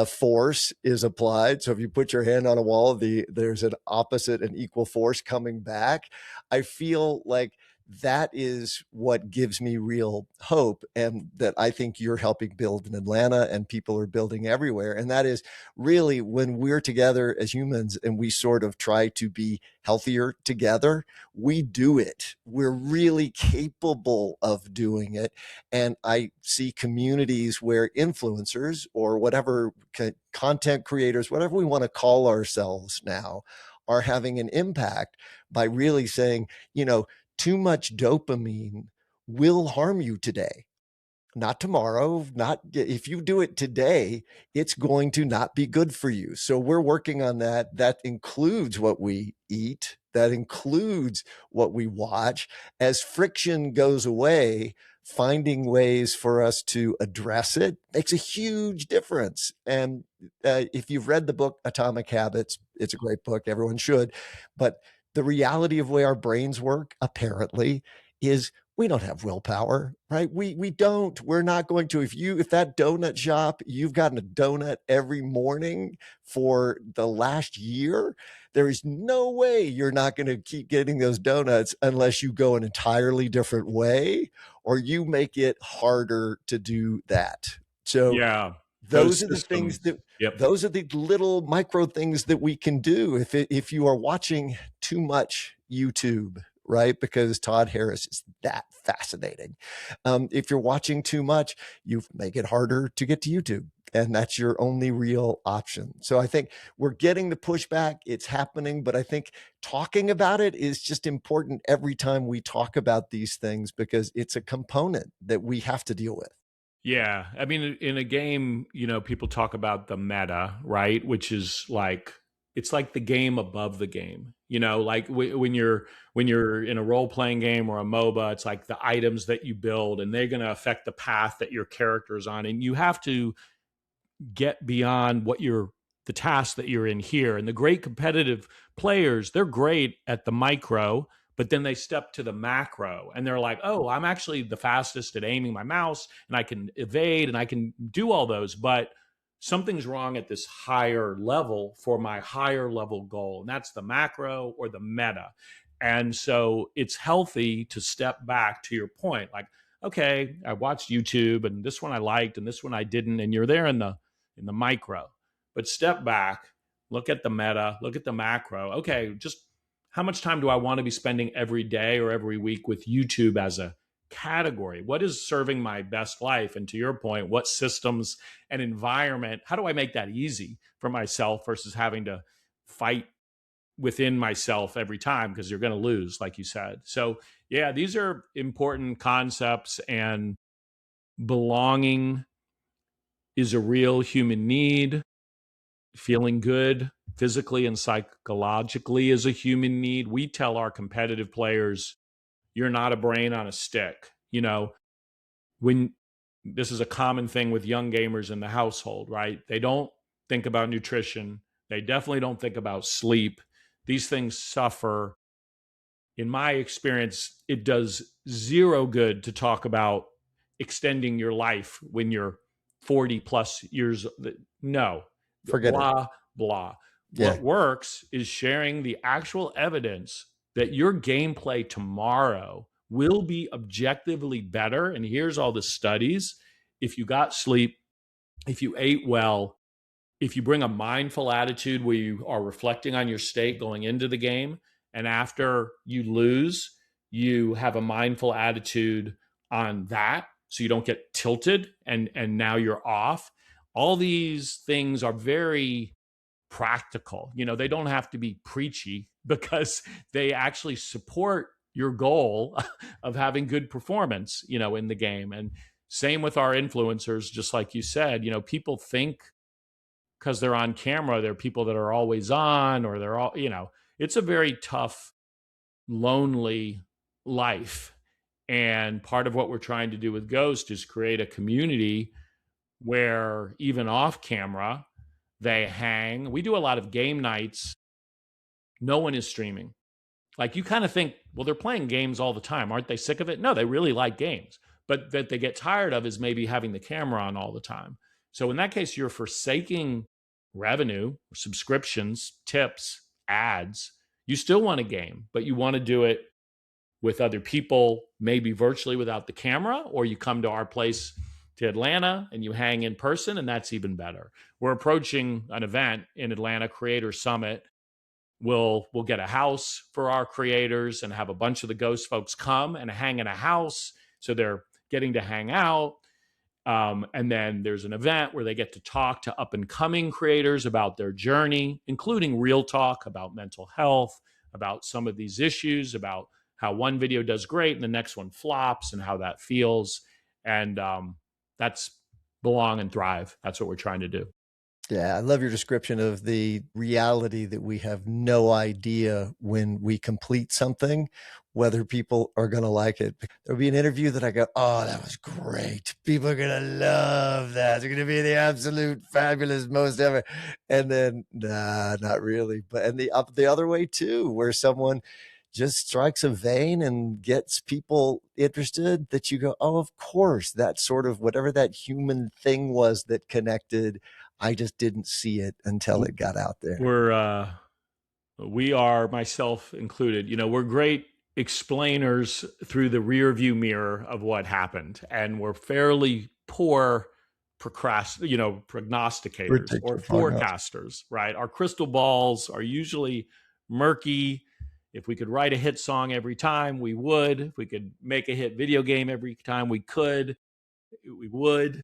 force is applied. So if you put your hand on a wall, there's an opposite and equal force coming back. I feel like that is what gives me real hope, and that I think you're helping build in Atlanta and people are building everywhere. And that is really when we're together as humans and we sort of try to be healthier together, we do it. We're really capable of doing it. And I see communities where influencers or whatever content creators, whatever we want to call ourselves now, are having an impact by really saying, too much dopamine will harm you today, not tomorrow. Not if you do it today, it's going to not be good for you. So we're working on that. That includes what we eat, that includes what we watch. As friction goes away, finding ways for us to address it makes a huge difference. And if you've read the book Atomic Habits, it's a great book. Everyone should. But the reality of the way our brains work, apparently, is we don't have willpower, right? We don't. We're not going to. If that donut shop, you've gotten a donut every morning for the last year, there is no way you're not going to keep getting those donuts unless you go an entirely different way or you make it harder to do that. So Yeah. those Those are the things systems. that Yep. those are the little micro things that we can do if you are watching too much YouTube, right? Because Todd Harris is that fascinating. If you're watching too much, you make it harder to get to YouTube, and that's your only real option. So I think we're getting the pushback. It's happening, but I think talking about it is just important every time we talk about these things because it's a component that we have to deal with. Yeah. I mean, in a game, people talk about the meta, right? Which is like, it's like the game above the game. Like when you're in a role playing game or a MOBA, it's like the items that you build and they're going to affect the path that your character is on. And you have to get beyond the task that you're in here. And the great competitive players, they're great at the micro, but then they step to the macro and they're like, oh, I'm actually the fastest at aiming my mouse and I can evade and I can do all those. But something's wrong at this higher level for my higher level goal. And that's the macro or the meta. And so it's healthy to step back to your point. Like, okay, I watched YouTube and this one I liked and this one I didn't. And you're there in the micro, but step back, look at the meta, look at the macro. Okay, just how much time do I want to be spending every day or every week with YouTube as a category? What is serving my best life? And to your point, what systems and environment, how do I make that easy for myself versus having to fight within myself every time because you're going to lose, like you said. So yeah, these are important concepts, and belonging is a real human need. Feeling good physically and psychologically is a human need. We tell our competitive players, you're not a brain on a stick. When this is a common thing with young gamers in the household, right? They don't think about nutrition. They definitely don't think about sleep. These things suffer. In my experience, it does zero good to talk about extending your life when you're 40 plus years. No, Forget blah, blah. Yeah. What works is sharing the actual evidence that your gameplay tomorrow will be objectively better. And here's all the studies. If you got sleep, if you ate well, if you bring a mindful attitude where you are reflecting on your state going into the game, and after you lose, you have a mindful attitude on that so you don't get tilted and now you're off. All these things are very practical. They don't have to be preachy because they actually support your goal of having good performance, in the game. And same with our influencers, just like you said, people think because they're on camera, they're people that are always on, or they're all, it's a very tough, lonely life. And part of what we're trying to do with Ghost is create a community where even off camera, they hang. We do a lot of game nights. No one is streaming. Like, you kind of think, well, they're playing games all the time. Aren't they sick of it? No, they really like games. But that they get tired of is maybe having the camera on all the time. So in that case, you're forsaking revenue, subscriptions, tips, ads. You still want a game, but you want to do it with other people, maybe virtually without the camera, or you come to our place to Atlanta and you hang in person, and that's even better. We're approaching an event in Atlanta, Creator Summit. We'll get a house for our creators and have a bunch of the Ghost folks come and hang in a house. So they're getting to hang out. And then there's an event where they get to talk to up and coming creators about their journey, including real talk about mental health, about some of these issues, about how one video does great and the next one flops and how that feels. And that's belong and thrive. That's what we're trying to do. Yeah, I love your description of the reality that we have no idea when we complete something, whether people are going to like it. There'll be an interview that I go, oh, that was great. People are going to love that. They're going to be the absolute fabulous most ever. And then, nah, not really. But, and the other way too, where someone just strikes a vein and gets people interested that you go, oh, of course, that sort of whatever that human thing was that connected. I just didn't see it until it got out there. We are, myself included, we're great explainers through the rear view mirror of what happened. And we're fairly poor prognosticators or forecasters, right? Our crystal balls are usually murky. If we could write a hit song every time, we would. If we could make a hit video game every time we would.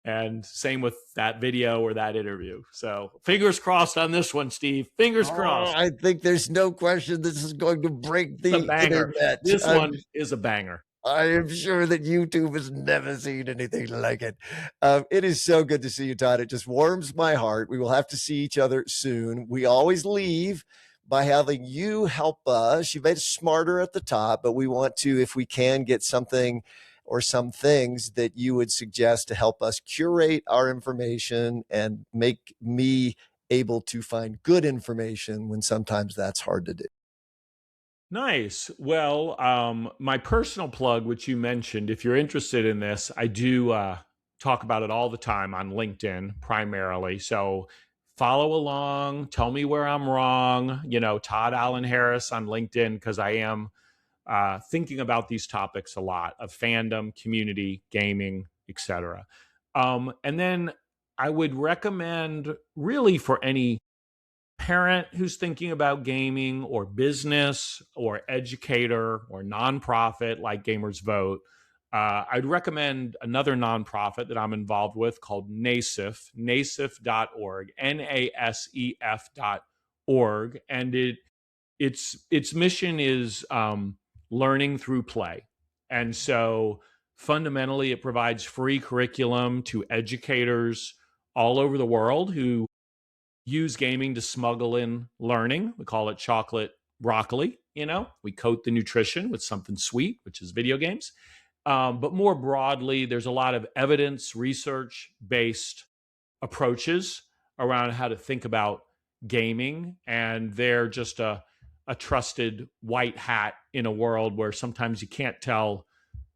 And same with that video or that interview. So fingers crossed on this one, Steve. Fingers crossed. I think there's no question this is going to break the internet. This one is a banger. I am sure that YouTube has never seen anything like it. It is so good to see you, Todd. It just warms my heart. We will have to see each other soon. We always leave by having you help us. You made us smarter at the top, but we want to, if we can, get something or some things that you would suggest to help us curate our information and make me able to find good information when sometimes that's hard to do. Nice. Well, my personal plug, which you mentioned, if you're interested in this, I do talk about it all the time on LinkedIn primarily. So follow along, tell me where I'm wrong, Todd Allen Harris on LinkedIn, because I am thinking about these topics a lot of fandom, community, gaming, etc. And then I would recommend really for any parent who's thinking about gaming or business or educator or nonprofit like Gamers Vote, I'd recommend another nonprofit that I'm involved with called NASEF, nasef.org, NASEF.org. And its mission is learning through play. And so fundamentally, it provides free curriculum to educators all over the world who use gaming to smuggle in learning. We call it chocolate broccoli. We coat the nutrition with something sweet, which is video games. But more broadly, there's a lot of evidence, research-based approaches around how to think about gaming. And they're just a trusted white hat in a world where sometimes you can't tell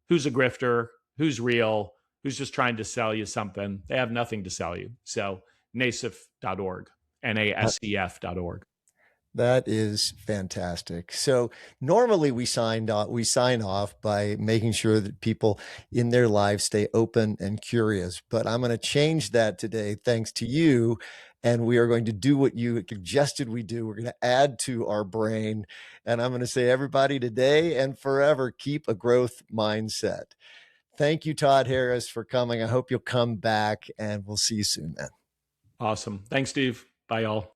who's a grifter, who's real, who's just trying to sell you something. They have nothing to sell you. So nasef.org, NASEF.org. That is fantastic. So normally we sign off by making sure that people in their lives stay open and curious, but I'm going to change that today thanks to you. And we are going to do what you suggested we do. We're going to add to our brain. And I'm going to say, everybody today and forever, keep a growth mindset. Thank you, Todd Harris, for coming. I hope you'll come back and we'll see you soon, man. Awesome. Thanks, Steve. Bye, y'all.